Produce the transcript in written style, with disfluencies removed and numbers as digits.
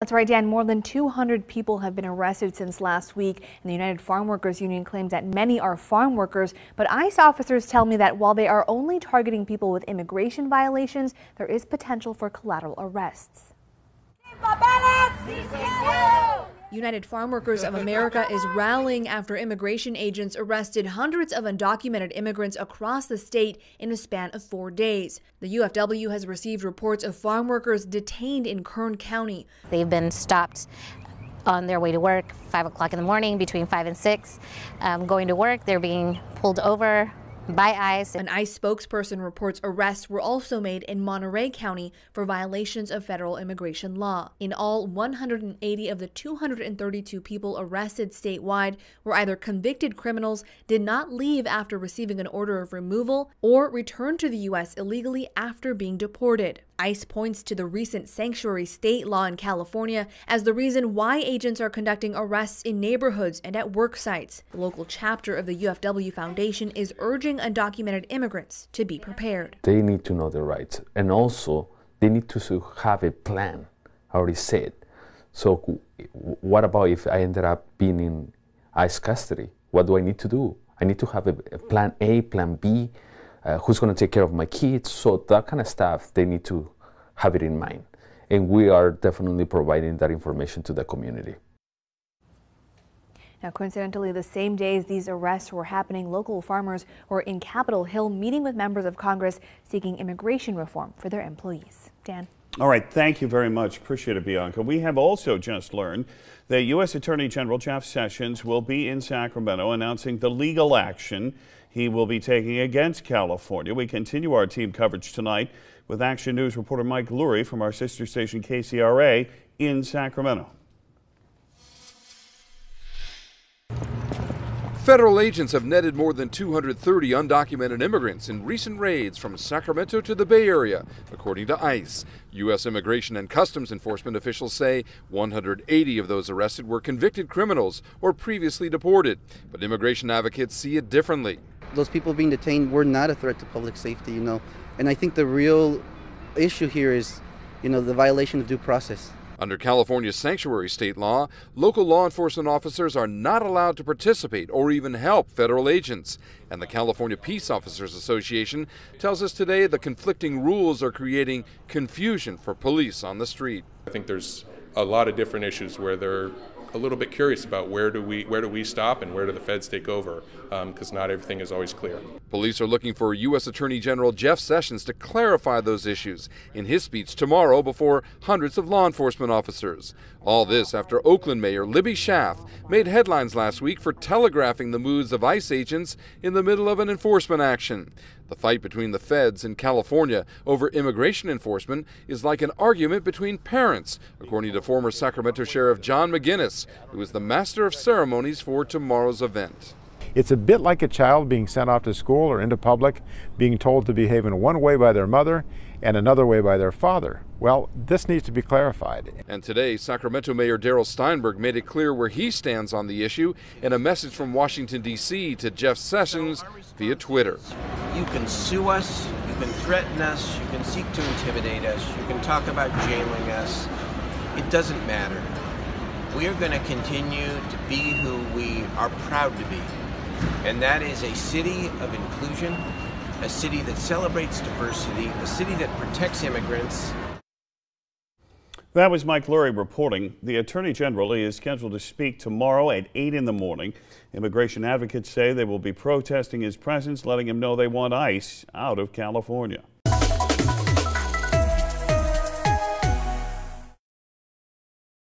That's right, Dan. More than 200 people have been arrested since last week, and the United Farm Workers Union claims that many are farm workers. But ICE officers tell me that while they are only targeting people with immigration violations, there is potential for collateral arrests. United Farm Workers of America is rallying after immigration agents arrested hundreds of undocumented immigrants across the state in a span of 4 days. The UFW has received reports of farm workers detained in Kern County. They've been stopped on their way to work, 5 o'clock in the morning, between 5 and 6. Going to work, they're being pulled over by ICE. An ICE spokesperson reports arrests were also made in Monterey County for violations of federal immigration law. In all, 180 of the 232 people arrested statewide were either convicted criminals, did not leave after receiving an order of removal, or returned to the U.S. illegally after being deported. ICE points to the recent sanctuary state law in California as the reason why agents are conducting arrests in neighborhoods and at work sites. The local chapter of the UFW Foundation is urging undocumented immigrants to be prepared. They need to know their rights, and also they need to have a plan. I already said. So what about if I ended up being in ICE custody? What do I need to do? I need to have a plan A, plan B. Who's going to take care of my kids? So that kind of stuff, they need to have it in mind. And we are definitely providing that information to the community. Now, coincidentally, the same day as these arrests were happening, local farmers were in Capitol Hill meeting with members of Congress seeking immigration reform for their employees. Dan. All right. Thank you very much. Appreciate it, Bianca. We have also just learned that U.S. Attorney General Jeff Sessions will be in Sacramento announcing the legal action he will be taking against California. We continue our team coverage tonight with Action News reporter Mike Lurie from our sister station KCRA in Sacramento. Federal agents have netted more than 230 undocumented immigrants in recent raids from Sacramento to the Bay Area, according to ICE. U.S. Immigration and Customs Enforcement officials say 180 of those arrested were convicted criminals or previously deported, but immigration advocates see it differently. Those people being detained were not a threat to public safety, and I think the real issue here is, the violation of due process. Under California's sanctuary state law, local law enforcement officers are not allowed to participate or even help federal agents. And the California Peace Officers Association tells us today the conflicting rules are creating confusion for police on the street. I think there's a lot of different issues where they're a little bit curious about where do we stop and where do the feds take over, because not everything is always clear. Police are looking for U.S. Attorney General Jeff Sessions to clarify those issues in his speech tomorrow before hundreds of law enforcement officers. All this after Oakland Mayor Libby Schaaf made headlines last week for telegraphing the moods of ICE agents in the middle of an enforcement action. The fight between the feds and California over immigration enforcement is like an argument between parents, according to former Sacramento Sheriff John McGinnis, who is the master of ceremonies for tomorrow's event. It's a bit like a child being sent off to school or into public, being told to behave in one way by their mother and another way by their father. Well, this needs to be clarified. And today, Sacramento Mayor Darrell Steinberg made it clear where he stands on the issue in a message from Washington, D.C. to Jeff Sessions via Twitter. You can sue us, you can threaten us, you can seek to intimidate us, you can talk about jailing us. It doesn't matter. We are going to continue to be who we are proud to be. And that is a city of inclusion, a city that celebrates diversity, a city that protects immigrants. That was Mike Lurie reporting. The Attorney General is scheduled to speak tomorrow at 8 in the morning. Immigration advocates say they will be protesting his presence, letting him know they want ICE out of California.